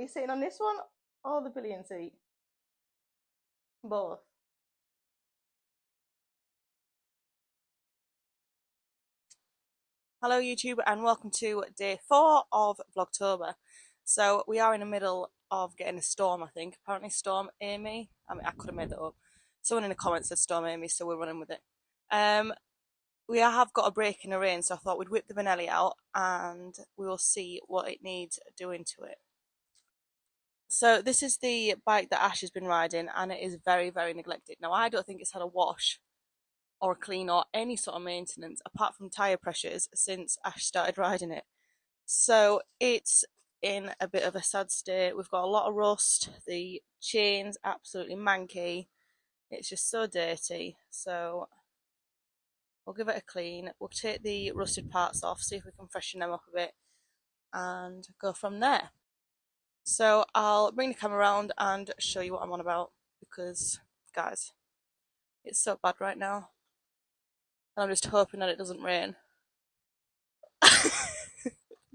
Are you sitting on this one or the pillion seat? Both. Hello YouTube and welcome to day 4 of Vlogtober. So we are in the middle of getting a storm, I think. Apparently Storm Amy. I mean, I could have made that up. Someone in the comments said Storm Amy, so we're running with it. We have got a break in the rain, so I thought we'd whip the Benelli out and we will see what it needs doing to it. So this is the bike that Ash has been riding and it is very, very neglected. Now I don't think it's had a wash or a clean or any sort of maintenance apart from tyre pressures since Ash started riding it. So it's in a bit of a sad state. We've got a lot of rust, the chain's absolutely manky, it's just so dirty. So we'll give it a clean, we'll take the rusted parts off, see if we can freshen them up a bit and go from there. So I'll bring the camera around and show you what I'm on about because guys, it's so bad right now. And I'm just hoping that it doesn't rain.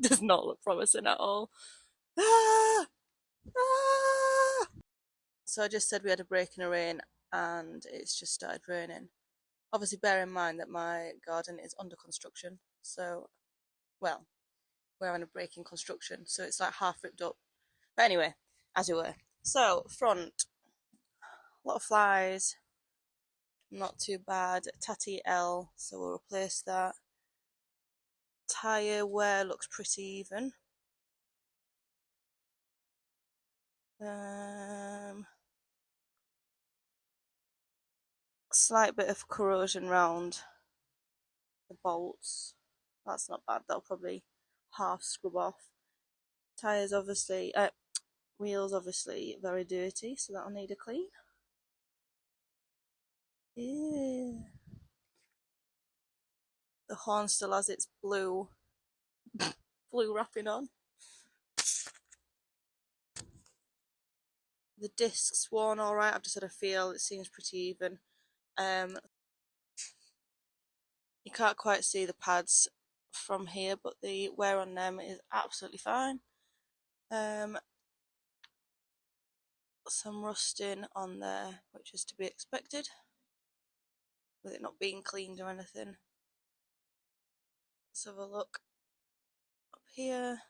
Does not look promising at all. Ah! Ah! So I just said we had a break in the rain and it's just started raining. Obviously bear in mind that my garden is under construction. So, well, we're having a break in construction. So it's like half ripped up. But anyway, as we were. So, front. A lot of flies. Not too bad. Tatty L. So we'll replace that. Tyre wear looks pretty even. Slight bit of corrosion round the bolts. That's not bad. That'll probably half scrub off. Tyres obviously, wheels obviously very dirty, so that'll need a clean. Yeah. The horn still has its blue wrapping on. The disc's worn alright, I've just had a feel, it seems pretty even. You can't quite see the pads from here, but the wear on them is absolutely fine. Some rusting on there, which is to be expected, with it not being cleaned or anything. Let's have a look up here.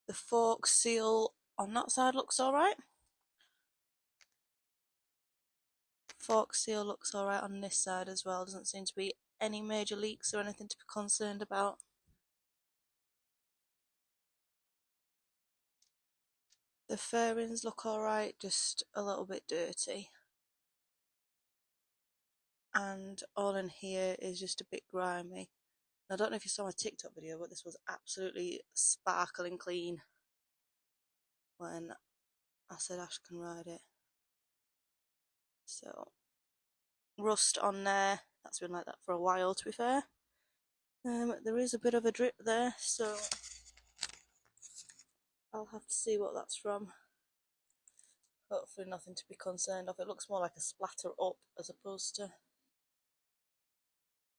The fork seal on that side looks alright. Fork seal looks alright on this side as well. Doesn't seem to be any major leaks or anything to be concerned about. The fairings look alright, just a little bit dirty. And all in here is just a bit grimy. I don't know if you saw my TikTok video, but this was absolutely sparkling clean when I said Ash can ride it. So, rust on there, that's been like that for a while to be fair. There is a bit of a drip there, so I'll have to see what that's from. Hopefully nothing to be concerned of. It looks more like a splatter up as opposed to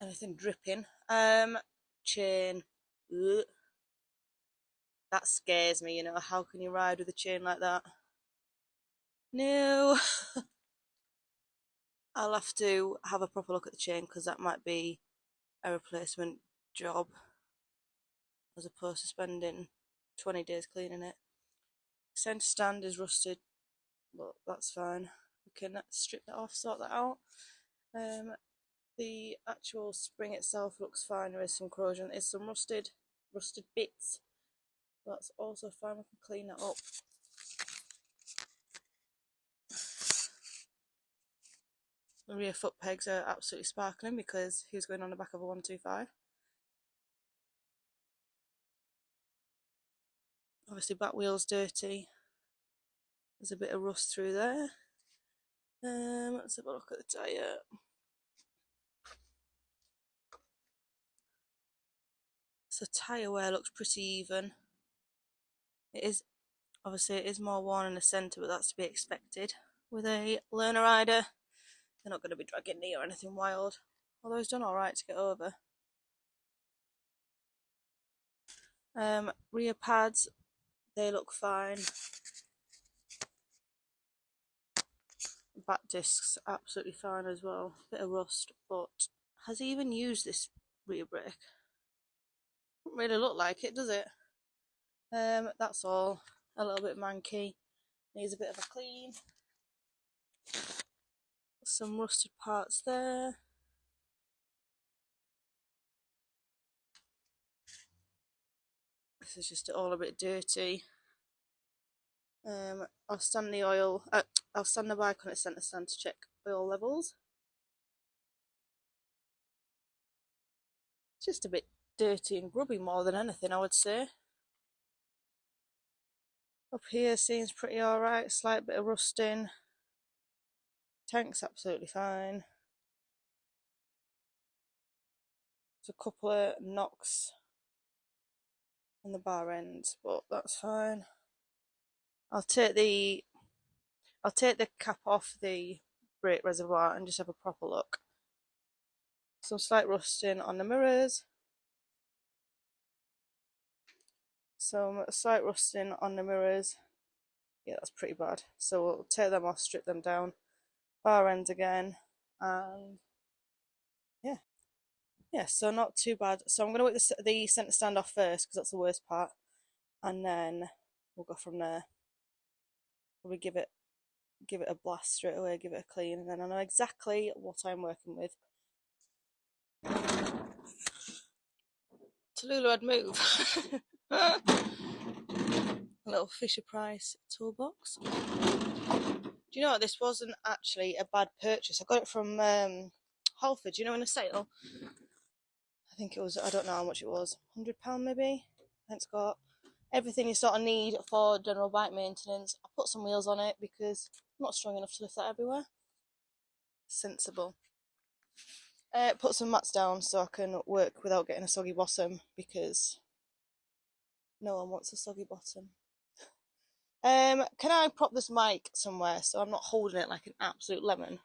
anything dripping. Chain. Ugh. That scares me, you know. How can you ride with a chain like that? No. I'll have to have a proper look at the chain because that might be a replacement job as opposed to spending 20 days cleaning it. Centre stand is rusted, but that's fine. We can strip that off, sort that out. The actual spring itself looks fine. There is some corrosion. There's some rusted bits. That's also fine. We can clean that up. The rear foot pegs are absolutely sparkling because he was going on the back of a 125. Obviously back wheel's dirty. There's a bit of rust through there. Let's have a look at the tyre. So tyre wear looks pretty even. It is, obviously it is more worn in the centre, but that's to be expected. With a learner rider, they're not going to be dragging knee or anything wild. Although he's done alright to get over. Rear pads, they look fine. Back discs, absolutely fine as well. Bit of rust, but has he even used this rear brake? Doesn't really look like it, does it? That's all. A little bit manky. Needs a bit of a clean. Some rusted parts there. This is just all a bit dirty. I'll stand the oil. I'll stand the bike on its centre stand to check oil levels. It's just a bit dirty and grubby more than anything, I would say. Up here seems pretty alright. Slight bit of rusting. Tank's absolutely fine. There's a couple of knocks on the bar ends, but that's fine. I'll take the cap off the brake reservoir and just have a proper look. Some slight rusting on the mirrors. Some slight rusting on the mirrors. Yeah, that's pretty bad. So we'll take them off, strip them down. Bar ends again, and yeah, so not too bad. So I'm going to work the centre stand off first because that's the worst part, and then we'll go from there. Probably give it a blast straight away, give it a clean, and then I know exactly what I'm working with. Tallulah had move. A little Fisher Price toolbox. Do you know what? This wasn't actually a bad purchase. I got it from Halford, in a sale. I think it was, I don't know how much it was, £100 maybe. And it's got everything you sort of need for general bike maintenance. I put some wheels on it because I'm not strong enough to lift that everywhere. Sensible. Put some mats down so I can work without getting a soggy bottom because no one wants a soggy bottom. Can I prop this mic somewhere so I'm not holding it like an absolute lemon?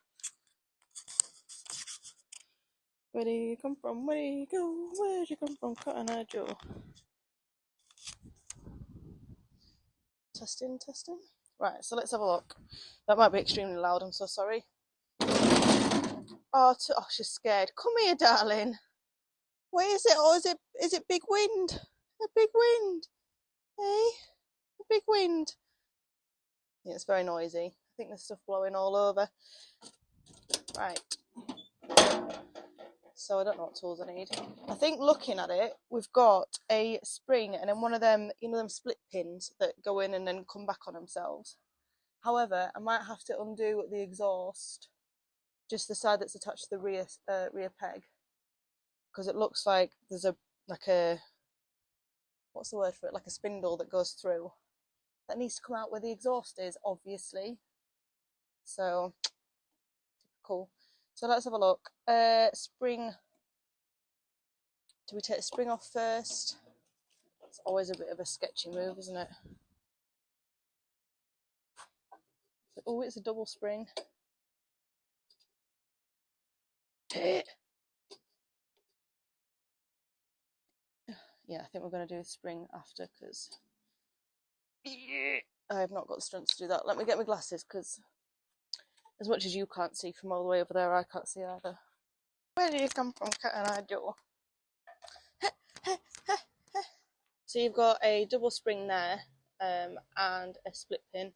Where do you come from? Where do you go? Where do you come from? Cotton Eye Joe. Testing. Right, so let's have a look. That might be extremely loud, I'm so sorry. Oh, she's scared. Come here, darling. Where is it? Oh, is it big wind? A big wind. Hey? A big wind. Yeah, it's very noisy. I think there's stuff blowing all over. Right. So I don't know what tools I need. I think looking at it, we've got a spring and then one of them, them split pins that go in and then come back on themselves. However, I might have to undo the exhaust, just the side that's attached to the rear peg, because it looks like there's what's the word for it? Like a spindle that goes through. That needs to come out where the exhaust is, obviously. So, cool. So let's have a look. Spring. Do we take the spring off first? It's always a bit of a sketchy move, isn't it? Oh, it's a double spring. Yeah, I think we're going to do the spring after because I have not got the strength to do that. Let me get my glasses because as much as you can't see from all the way over there, I can't see either. Where do you come from, Cat and I Joe? So you've got a double spring there and a split pin,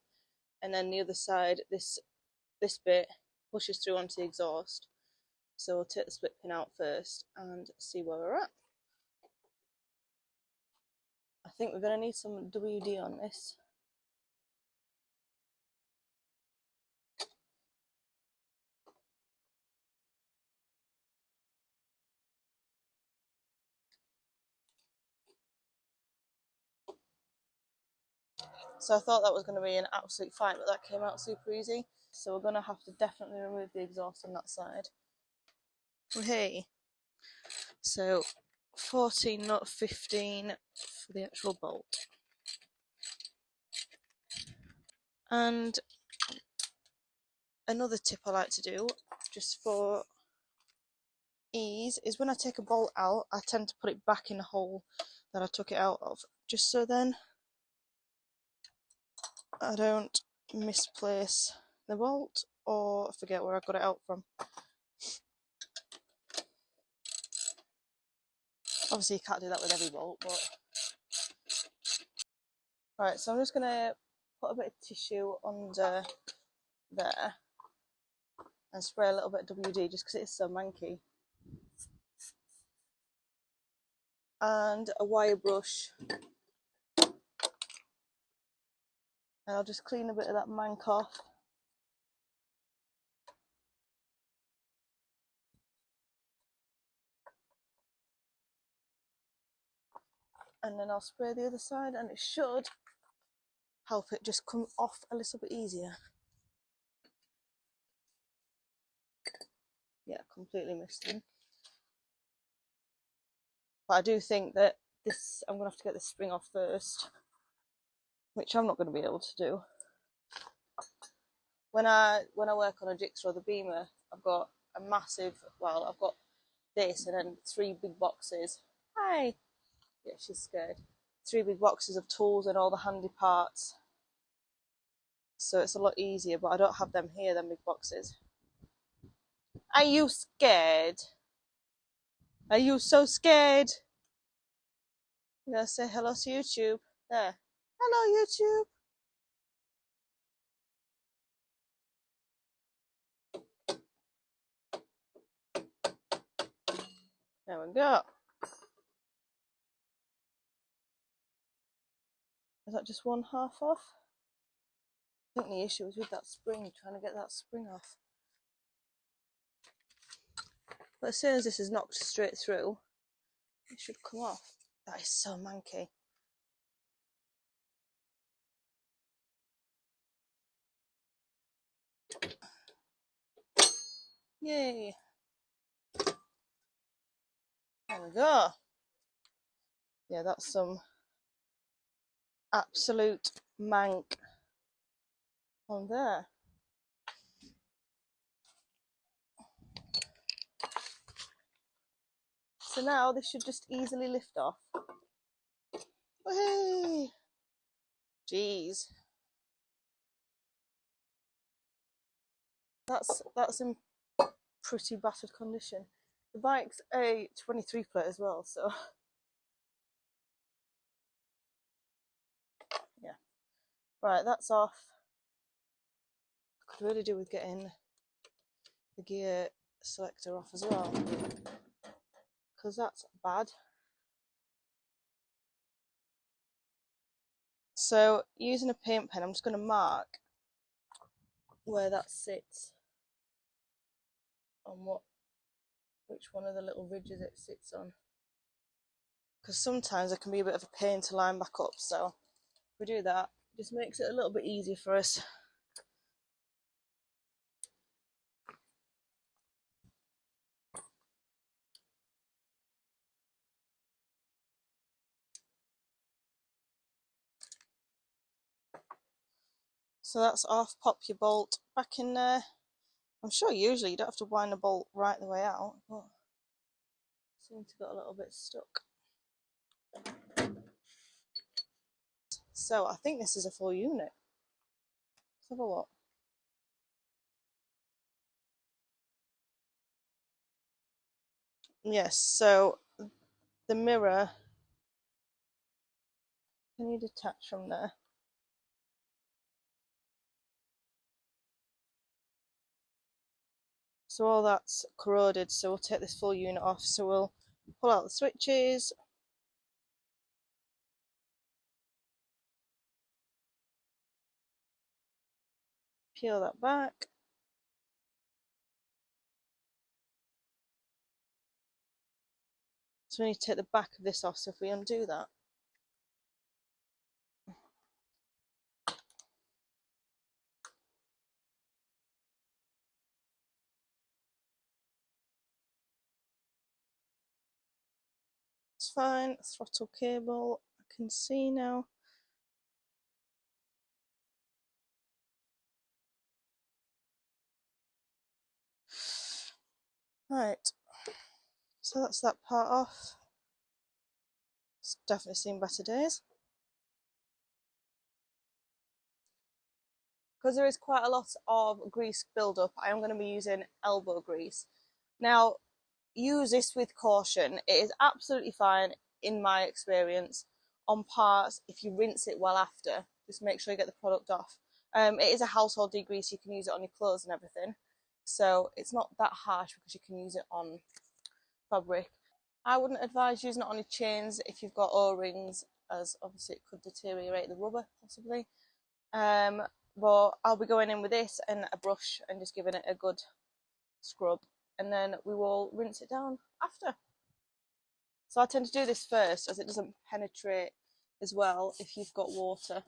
and then the other side, this bit pushes through onto the exhaust. So we'll take the split pin out first and see where we're at. I think we're going to need some WD on this. So I thought that was going to be an absolute fight, but that came out super easy. So we're going to have to definitely remove the exhaust on that side. Hey, so 14, not 15 for the actual bolt. And another tip I like to do, just for ease, is when I take a bolt out, I tend to put it back in the hole that I took it out of, just so then I don't misplace the bolt or forget where I got it out from. Obviously you can't do that with every bolt, but... Right, so I'm just going to put a bit of tissue under there and spray a little bit of WD just because it is so manky. And a wire brush. And I'll just clean a bit of that mank off. And then I'll spray the other side and it should help it just come off a little bit easier. Yeah, completely missed them. But I do think that this, I'm going to have to get this spring off first, which I'm not going to be able to do. When I work on a jigsaw, the beamer, I've got a massive, well, I've got this and then 3 big boxes. Hi! Yeah, she's scared. 3 big boxes of tools and all the handy parts. So it's a lot easier, but I don't have them here, them big boxes. Are you scared? Are you so scared? You gotta say hello to YouTube. There. Hello, YouTube. There we go. Is that just one half off? I think the issue was with that spring, trying to get that spring off. But as soon as this is knocked straight through, it should come off. That is so manky. Yay. There we go. Yeah, that's some absolute mank on there. So now this should just easily lift off. Hey! Jeez. That's in pretty battered condition. The bike's a 23 plate as well, so yeah. Right, that's off. I could really do with getting the gear selector off as well, because that's bad. So using a paint pen, I'm just going to mark where that sits on which one of the little ridges it sits on, because sometimes it can be a bit of a pain to line back up. So if we do that, it just makes it a little bit easier for us. So that's off. Pop your bolt back in there. I'm sure usually you don't have to wind the bolt right the way out, but it seems to got a little bit stuck. So I think this is a full unit. Let's have a look. Yes, so the mirror, can you detach from there? So all that's corroded, so we'll take this full unit off. So we'll pull out the switches, peel that back. So we need to take the back of this off, so if we undo that. It's fine, throttle cable, I can see now. Right, so that's that part off. It's definitely seen better days. Because there is quite a lot of grease build-up, I am going to be using elbow grease. Now, use this with caution. It is absolutely fine, in my experience, on parts if you rinse it well after. Just make sure you get the product off. It is a household degrease, you can use it on your clothes and everything. So it's not that harsh because you can use it on fabric. I wouldn't advise using it on your chains if you've got O-rings, as obviously it could deteriorate the rubber possibly. But I'll be going in with this and a brush and just giving it a good scrub, and then we will rinse it down after. So I tend to do this first as it doesn't penetrate as well if you've got water.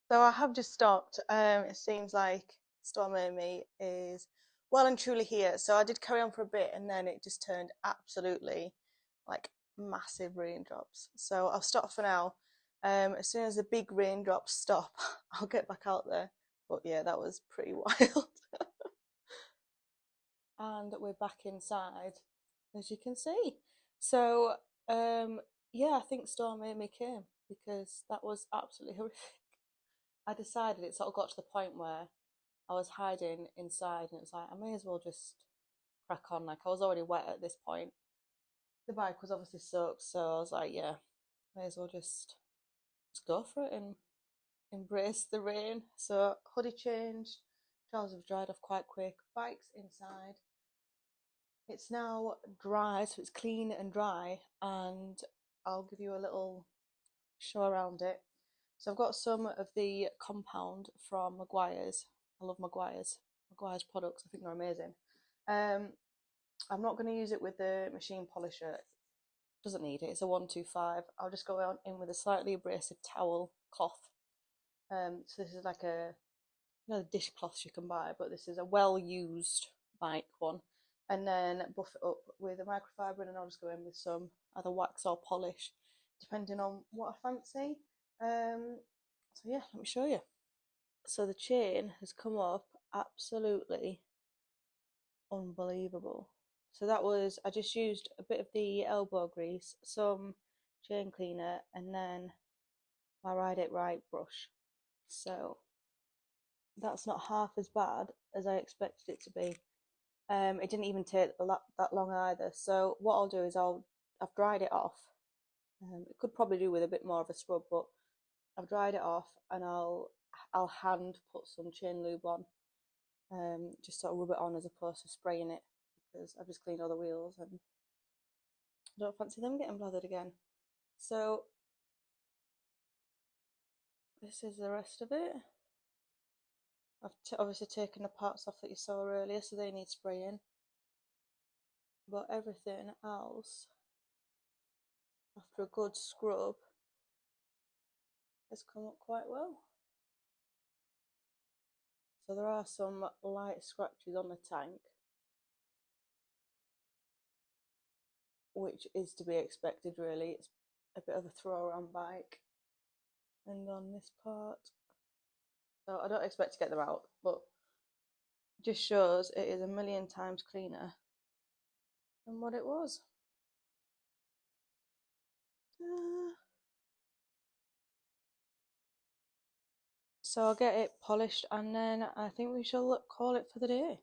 So I have just stopped. It seems like Stormy is well and truly here. So I did carry on for a bit and then it just turned absolutely like massive raindrops. So I'll stop for now. As soon as the big raindrops stop, I'll get back out there. But yeah, that was pretty wild. And we're back inside, as you can see. So yeah, I think Stormy came because that was absolutely horrific. I decided it sort of got to the point where I was hiding inside and it was like, I may as well just crack on. Like, I was already wet at this point. The bike was obviously soaked, so I was like, yeah, may as well just go for it and embrace the rain. So hoodie changed, trousers have dried off quite quick, bike's inside. It's now dry, so it's clean and dry, and I'll give you a little show around it. So I've got some of the compound from Maguire's. I love Maguire's products. I think they're amazing. I'm not going to use it with the machine polisher. It doesn't need it. It's a 125. I'll just go on in with a slightly abrasive towel cloth. So this is like a dishcloths you can buy, but this is a well-used bike one. And then buff it up with a microfiber, and I'll just go in with some either wax or polish, depending on what I fancy. So yeah, let me show you. So the chain has come up absolutely unbelievable. So that was, I just used a bit of the elbow grease, some chain cleaner, and then my Ride It Right brush. So that's not half as bad as I expected it to be. It didn't even take that long either. So what I'll do is I've dried it off. It could probably do with a bit more of a scrub, but I've dried it off and I'll hand put some chain lube on. Just sort of rub it on as opposed to spraying it, because I've just cleaned all the wheels and I don't fancy them getting blathered again. So this is the rest of it. I've obviously taken the parts off that you saw earlier, so they need spraying. But everything else, after a good scrub, has come up quite well. So there are some light scratches on the tank, which is to be expected really. It's a bit of a throw around bike. And on this part, so I don't expect to get them out, but just shows it is a million times cleaner than what it was. So I'll get it polished and then I think we shall call it for the day.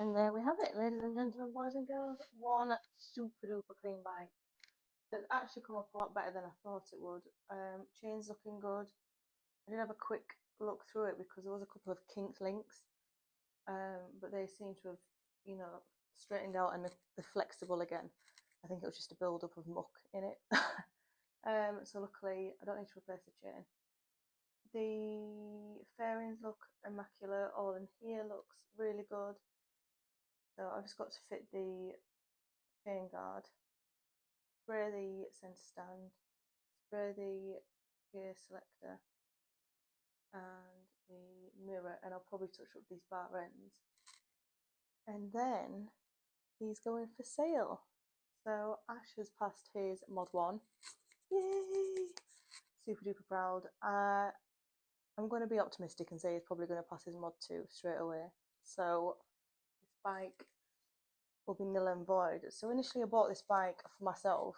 And there we have it, ladies and gentlemen, boys and girls. One super duper clean bike. It's actually come up a lot better than I thought it would. Chain's looking good. I did have a quick look through it because there was a couple of kinked links, but they seem to have, you know, straightened out and they're flexible again. I think it was just a build up of muck in it. So luckily I don't need to replace the chain. The fairings look immaculate. All in here looks really good. So I've just got to fit the chain guard, spray the centre stand, spray the gear selector and the mirror, and I'll probably touch up these bar ends. And then he's going for sale. So Ash has passed his mod 1. Yay! Super duper proud. I'm going to be optimistic and say he's probably going to pass his mod 2 straight away. So this bike will be nil and void. So initially I bought this bike for myself.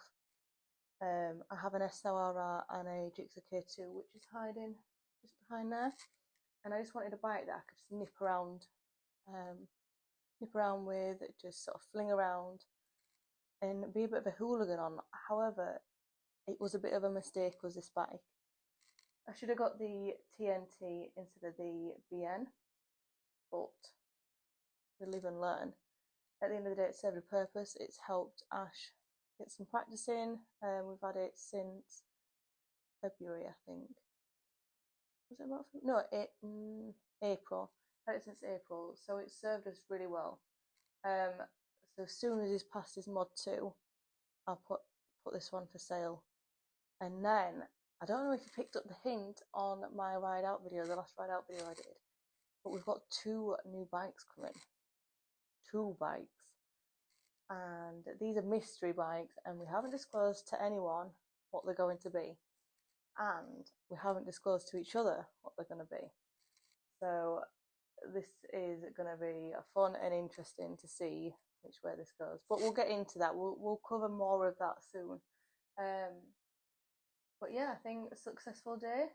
I have an SLRR and a Gixxer K2 which is hiding just behind there, and I just wanted a bike that I could just nip around with, just sort of fling around and be a bit of a hooligan on. However, it was a bit of a mistake was this bike. I should have got the TNT instead of the BN, but we live and learn. At the end of the day, it served a purpose. It's helped Ash get some practice in. We've had it since February, I think. Was it about no, April. I've had it since April, so it served us really well. So as soon as he's passed his mod 2, I'll put this one for sale. And then I don't know if you picked up the hint on my ride out video, the last ride out video I did, but we've got 2 new bikes coming. 2 bikes. And these are mystery bikes, and we haven't disclosed to anyone what they're going to be, and we haven't disclosed to each other what they're going to be. So this is going to be fun and interesting to see which way this goes, but we'll get into that. We'll cover more of that soon. But yeah, I think a successful day.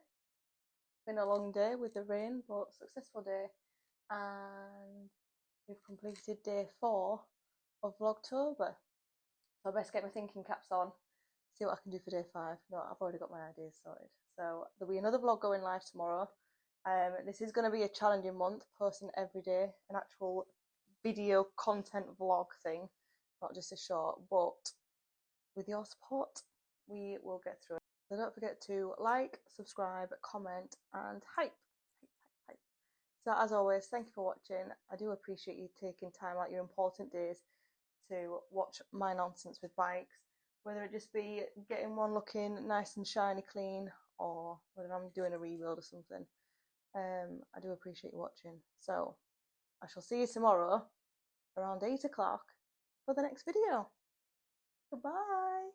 Been a long day with the rain, but successful day, and we've completed day 4 of Vlogtober. So I best get my thinking caps on, see what I can do for day 5. No, I've already got my ideas sorted. So there'll be another vlog going live tomorrow. This is going to be a challenging month, posting every day, an actual video content vlog thing, not just a short, but with your support, we will get through it. So don't forget to like, subscribe, comment, and hype. So as always, thank you for watching. I do appreciate you taking time out your important days to watch my nonsense with bikes, whether it just be getting one looking nice and shiny clean, or whether I'm doing a rebuild or something. I do appreciate you watching. So I shall see you tomorrow around 8 o'clock for the next video. Goodbye.